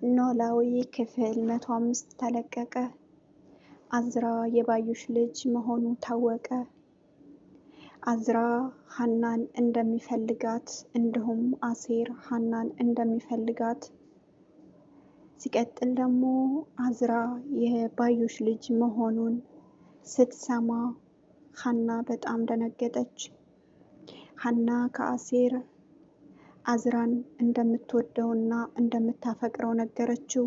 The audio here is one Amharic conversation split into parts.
ኖላዊ ክፍል 105 ተለቀቀ። አዝራ የባዩሽ ልጅ መሆኑ ታወቀ። አዝራ ሀናን እንደሚፈልጋት እንዲሁም አሴር ሀናን እንደሚፈልጋት ሲቀጥል ደግሞ አዝራ የባዩሽ ልጅ መሆኑን ስትሰማ ሀና በጣም ደነገጠች። ሀና ከአሴር አዝራን እንደምትወደውና እንደምታፈቅረው ነገረችው።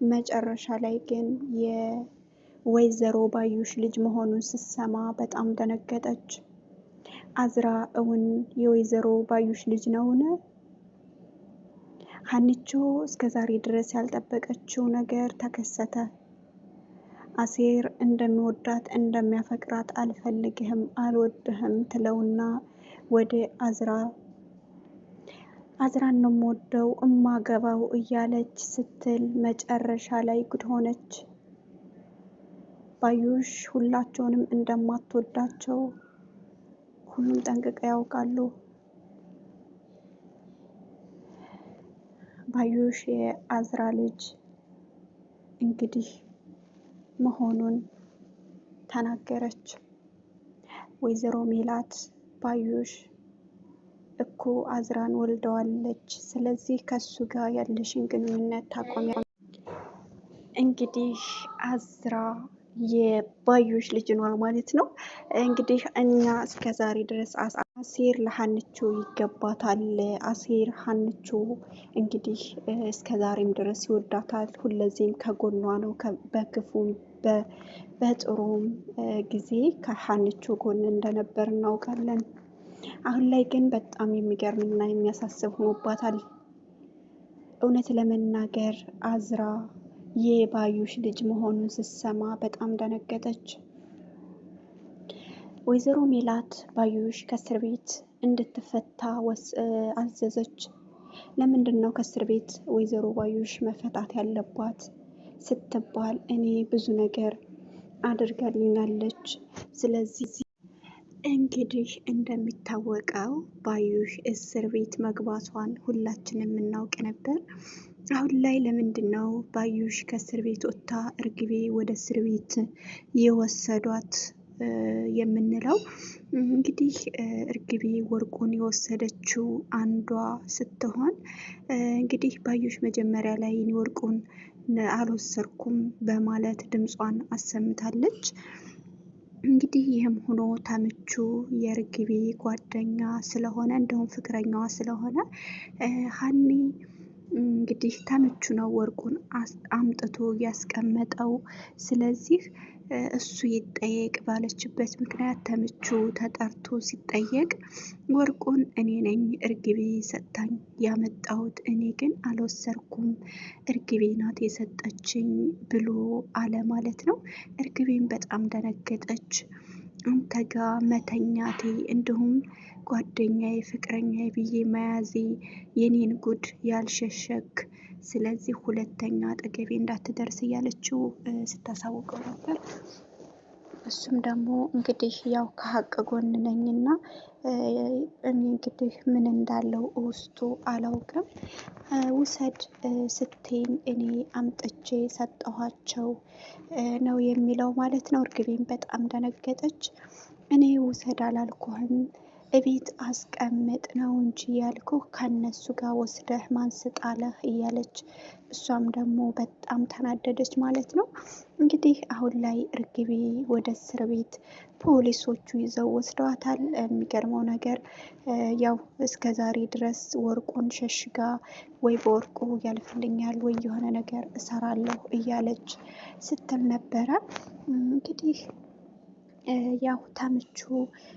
መጨረሻ ላይ ግን የወይዘሮ ባዩሽ ልጅ መሆኑን ስትሰማ በጣም ደነገጠች። አዝራ እውን የወይዘሮ ባዩሽ ልጅ ነውን? ሀኒቾ እስከዛሬ ድረስ ያልጠበቀችው ነገር ተከሰተ። አሴር እንደሚወዳት እንደሚያፈቅራት አልፈልግህም አልወድህም ትለውና ወደ አዝራን ነው የምወደው እማገባው እያለች ስትል መጨረሻ ላይ ጉድ ሆነች። ባዩሽ ሁላቸውንም እንደማትወዳቸው ሁሉም ጠንቅቀው ያውቃሉ። ባዩሽ የአዝራ ልጅ እንግዲህ መሆኑን ተናገረች። ወይዘሮ ሜላት ባዩሽ እኮ አዝራን ወልደዋለች፣ ስለዚህ ከሱ ጋር ያለሽን ግንኙነት ታቆሚያ። እንግዲህ አዝራ የባዩሽ ልጅ ነው ማለት ነው። እንግዲህ እኛ እስከ ዛሬ ድረስ አሴር ለሀንቾ ይገባታል። አሴር ሀንቾ እንግዲህ እስከ ዛሬም ድረስ ይወዳታል። ሁለዚህም ከጎኗ ነው፣ በክፉም በጥሩም ጊዜ ከሀንቾ ጎን እንደነበር እናውቃለን። አሁን ላይ ግን በጣም የሚገርምና የሚያሳስብ ሆኖባታል። እውነት ለመናገር አዝራ የባዩሽ ልጅ መሆኑን ስትሰማ በጣም ደነገጠች። ወይዘሮ ሜላት ባዩሽ ከእስር ቤት እንድትፈታ አዘዘች። ለምንድን ነው ከእስር ቤት ወይዘሮ ባዩሽ መፈታት ያለባት ስትባል እኔ ብዙ ነገር አድርጋልኛለች። ስለዚህ እንግዲህ እንደሚታወቀው ባዩሽ እስር ቤት መግባቷን ሁላችንም የምናውቅ ነበር። አሁን ላይ ለምንድን ነው ባዩሽ ከእስር ቤት ወጥታ እርግቤ ወደ እስር ቤት የወሰዷት የምንለው? እንግዲህ እርግቤ ወርቁን የወሰደችው አንዷ ስትሆን እንግዲህ ባዩሽ መጀመሪያ ላይ ወርቁን አልወሰድኩም በማለት ድምጿን አሰምታለች። እንግዲህ ይህም ሆኖ ተምቹ የእርግቤ ጓደኛ ስለሆነ እንደውም ፍቅረኛዋ ስለሆነ ሀኒ እንግዲህ ተምቹ ነው ወርቁን አምጥቶ ያስቀመጠው። ስለዚህ እሱ ይጠየቅ ባለችበት ምክንያት ተምቹ ተጠርቶ ሲጠየቅ ወርቁን እኔ ነኝ እርግቤ ሰጥታኝ ያመጣሁት፣ እኔ ግን አልወሰርኩም፣ እርግቤ ናት የሰጠችኝ ብሎ አለ ማለት ነው። እርግቤን በጣም ደነገጠች። አንተ ጋ መተኛቴ እንዲሁም ጓደኛዬ ፍቅረኛዬ ብዬ መያዜ የኔን ጉድ ያልሸሸክ፣ ስለዚህ ሁለተኛ አጠገቤ እንዳትደርስ እያለችው ስታሳውቀው ነበር። እሱም ደግሞ እንግዲህ ያው ከሀቅ ጎን ነኝና እኔ እንግዲህ ምን እንዳለው ውስጡ አላውቅም፣ ውሰድ ስትይኝ እኔ አምጥቼ ሰጠኋቸው ነው የሚለው ማለት ነው። እርግቤን በጣም ደነገጠች። እኔ ውሰድ አላልኩህም እቤት አስቀምጥ ነው እንጂ ያልኩ ከነሱ ጋር ወስደህ ማንስጣለህ እያለች እሷም ደግሞ በጣም ተናደደች ማለት ነው። እንግዲህ አሁን ላይ እርግቤ ወደ እስር ቤት ፖሊሶቹ ይዘው ወስደዋታል። የሚገርመው ነገር ያው እስከ ዛሬ ድረስ ወርቁን ሸሽጋ ወይ በወርቁ ያልፍልኛል ወይ የሆነ ነገር እሰራለሁ እያለች ስትል ነበረ። እንግዲህ ያው ተምቹ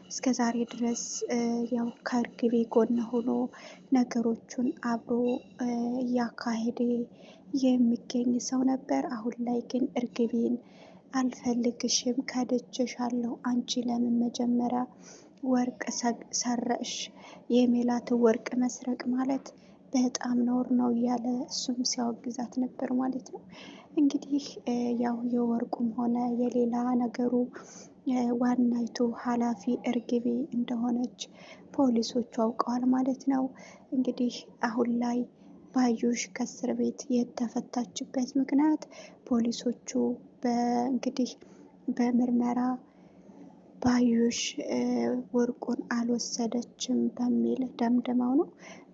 እስከ ዛሬ ድረስ ያው ከእርግቤ ጎን ሆኖ ነገሮቹን አብሮ እያካሄደ የሚገኝ ሰው ነበር። አሁን ላይ ግን እርግቤን አልፈልግሽም ከድቼሻለሁ፣ አንቺ ለምን መጀመሪያ ወርቅ ሰረሽ? የሜላት ወርቅ መስረቅ ማለት በጣም ነውር ነው እያለ እሱም ሲያወግዛት ነበር ማለት ነው። እንግዲህ ያው የወርቁም ሆነ የሌላ ነገሩ ዋናይቱ ኃላፊ እርግቤ እንደሆነች ፖሊሶቹ አውቀዋል ማለት ነው። እንግዲህ አሁን ላይ ባዩሽ ከእስር ቤት የተፈታችበት ምክንያት ፖሊሶቹ እንግዲህ በምርመራ ባዩሽ ወርቁን አልወሰደችም በሚል ደምድመው ነው።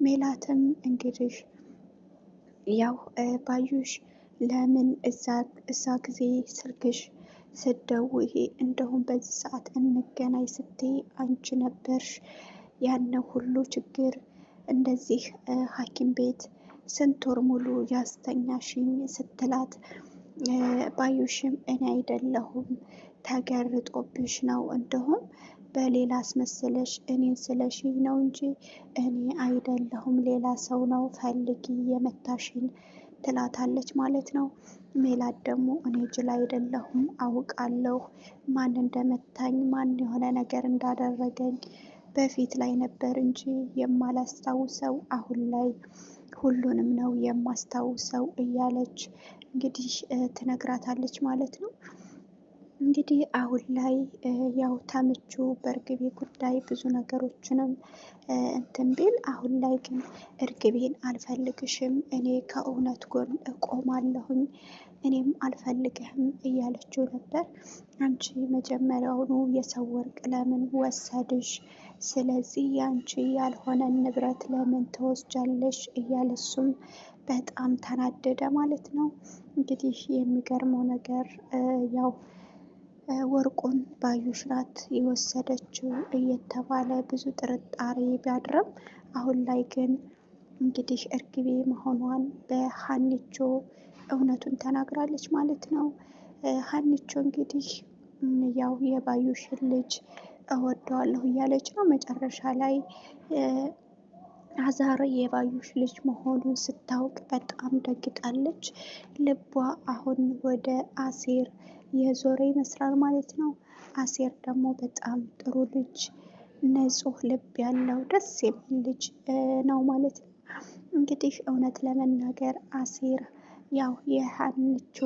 ሜላትም እንግዲህ ያው ባዩሽ ለምን እዛ ጊዜ ስልክሽ ስትደውይ እንደውም በዚህ ሰዓት እንገናኝ ስትይ አንቺ ነበርሽ ያን ሁሉ ችግር እንደዚህ ሐኪም ቤት ስንት ወር ሙሉ ያስተኛሽኝ ስትላት ባዩሽም እኔ አይደለሁም ተገርጦብሽ ነው እንደውም በሌላ አስመስለሽ እኔን ስለሽኝ ነው እንጂ እኔ አይደለሁም ሌላ ሰው ነው ፈልጊ የመታሽኝ ትላታለች ማለት ነው። ሜላት ደግሞ እኔ ጅል አይደለሁም አውቃለሁ ማን እንደመታኝ ማን የሆነ ነገር እንዳደረገኝ በፊት ላይ ነበር እንጂ የማላስታውሰው አሁን ላይ ሁሉንም ነው የማስታውሰው እያለች እንግዲህ ትነግራታለች ማለት ነው። እንግዲህ አሁን ላይ ያው ተምቹ በእርግቤ ጉዳይ ብዙ ነገሮችንም እንትን ቢል አሁን ላይ ግን እርግቤን አልፈልግሽም፣ እኔ ከእውነት ጎን እቆማለሁኝ፣ እኔም አልፈልግህም እያለችው ነበር። አንቺ መጀመሪያውኑ የሰው ወርቅ ለምን ወሰድሽ? ስለዚህ ያንቺ ያልሆነን ንብረት ለምን ትወስጃለሽ? እያለ እሱም በጣም ተናደደ ማለት ነው። እንግዲህ የሚገርመው ነገር ያው ወርቁን ባዩሽ ናት የወሰደችው እየተባለ ብዙ ጥርጣሬ ቢያድርም አሁን ላይ ግን እንግዲህ እርግቤ መሆኗን በሀኒቾ እውነቱን ተናግራለች ማለት ነው። ሀኒቾ እንግዲህ ያው የባዩሽን ልጅ እወደዋለሁ እያለች ነው። መጨረሻ ላይ አዛር የባዩሽ ልጅ መሆኑን ስታውቅ በጣም ደግጣለች። ልቧ አሁን ወደ አሴር የዞረ ይመስላል ማለት ነው። አሴር ደግሞ በጣም ጥሩ ልጅ፣ ንጹህ ልብ ያለው ደስ የሚል ልጅ ነው ማለት ነው። እንግዲህ እውነት ለመናገር አሴር ያው የሀኒቾ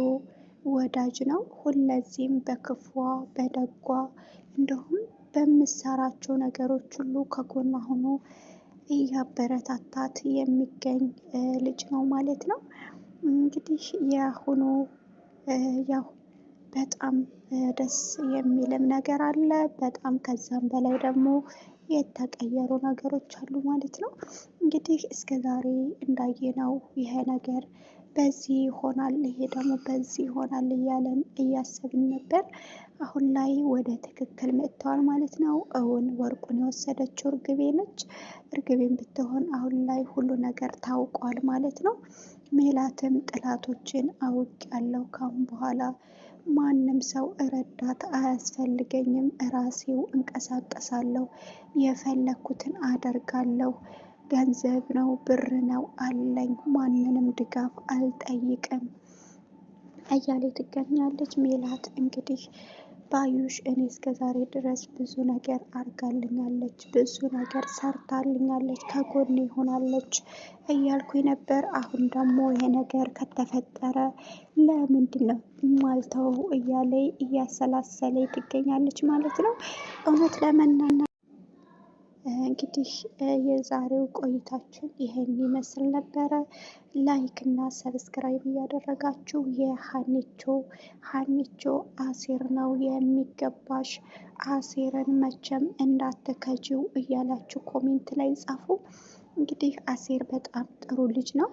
ወዳጅ ነው። ሁለዚህም በክፏ በደጓ እንዲሁም በምሰራቸው ነገሮች ሁሉ ከጎኗ ሆኖ እያበረታታት የሚገኝ ልጅ ነው ማለት ነው። እንግዲህ የአሁኑ ያው በጣም ደስ የሚልም ነገር አለ። በጣም ከዛም በላይ ደግሞ የተቀየሩ ነገሮች አሉ ማለት ነው። እንግዲህ እስከ ዛሬ እንዳየነው ይሄ ነገር በዚህ ይሆናል፣ ይሄ ደግሞ በዚህ ይሆናል እያለን እያሰብን ነበር። አሁን ላይ ወደ ትክክል መጥተዋል ማለት ነው። እውን ወርቁን የወሰደችው እርግቤ ነች። እርግቤን ብትሆን አሁን ላይ ሁሉ ነገር ታውቋል ማለት ነው። ሜላትም ጥላቶችን አውቄያለሁ፣ ካሁን በኋላ ማንም ሰው ረዳት አያስፈልገኝም፣ እራሴው እንቀሳቀሳለሁ፣ የፈለኩትን አደርጋለሁ፣ ገንዘብ ነው ብር ነው አለኝ፣ ማንንም ድጋፍ አልጠይቅም እያለ ትገኛለች። ሜላት እንግዲህ ባዩሽ እኔ እስከ ዛሬ ድረስ ብዙ ነገር አርጋልኛለች፣ ብዙ ነገር ሰርታልኛለች፣ ከጎኔ ሆናለች እያልኩኝ ነበር። አሁን ደግሞ ይሄ ነገር ከተፈጠረ ለምንድን ነው ማልተው እያለ እያሰላሰለ ትገኛለች ማለት ነው። እውነት ለመናገር እንግዲህ የዛሬው ቆይታችን ይሄን ይመስል ነበረ። ላይክ እና ሰብስክራይብ እያደረጋችሁ ሀኒቾ አሴር ነው የሚገባሽ፣ አሴርን መቼም እንዳትከጂው እያላችሁ ኮሜንት ላይ ጻፉ። እንግዲህ አሴር በጣም ጥሩ ልጅ ነው፣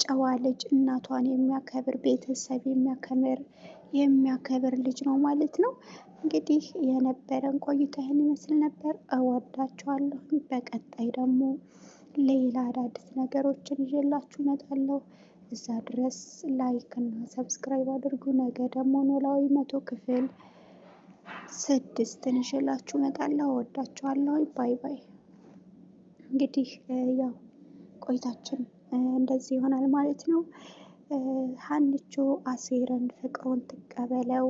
ጨዋ ልጅ፣ እናቷን የሚያከብር ቤተሰብ የሚያከብር ልጅ ነው ማለት ነው። እንግዲህ የነበረን ቆይታ ይህን ይመስል ነበር። እወዳችኋለሁ። በቀጣይ ደግሞ ሌላ አዳዲስ ነገሮችን ይዤላችሁ እመጣለሁ። እዛ ድረስ ላይክ እና ሰብስክራይብ አድርጉ። ነገ ደግሞ ኖላዊ 100 ክፍል 6ን ይዤላችሁ እመጣለሁ። እወዳችኋለሁ። ባይ ባይ። እንግዲህ ያው ቆይታችን እንደዚህ ይሆናል ማለት ነው። ሀኒቾ አሴርን ፍቅሩን ትቀበለው።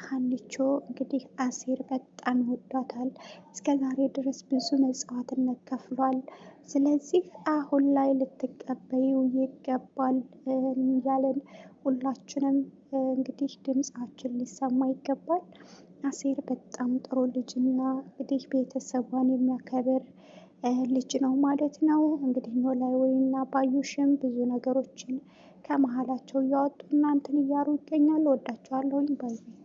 ሀኒቾ እንግዲህ አሴር በጣም ይወዳታል። እስከ ዛሬ ድረስ ብዙ መስዋዕትነት ከፍሏል። ስለዚህ አሁን ላይ ልትቀበዩ ይገባል እያለን ሁላችንም እንግዲህ ድምጻችን ሊሰማ ይገባል። አሴር በጣም ጥሩ ልጅና እንግዲህ ቤተሰቧን የሚያከብር ልጅ ነው ማለት ነው። እንግዲህ ኖላዊ እና ባዩሽም ብዙ ነገሮችን ከመሀላቸው እያወጡ እናንትን እያሉ ይገኛሉ። ወዳቸዋለሁኝ። ባይ ባይ።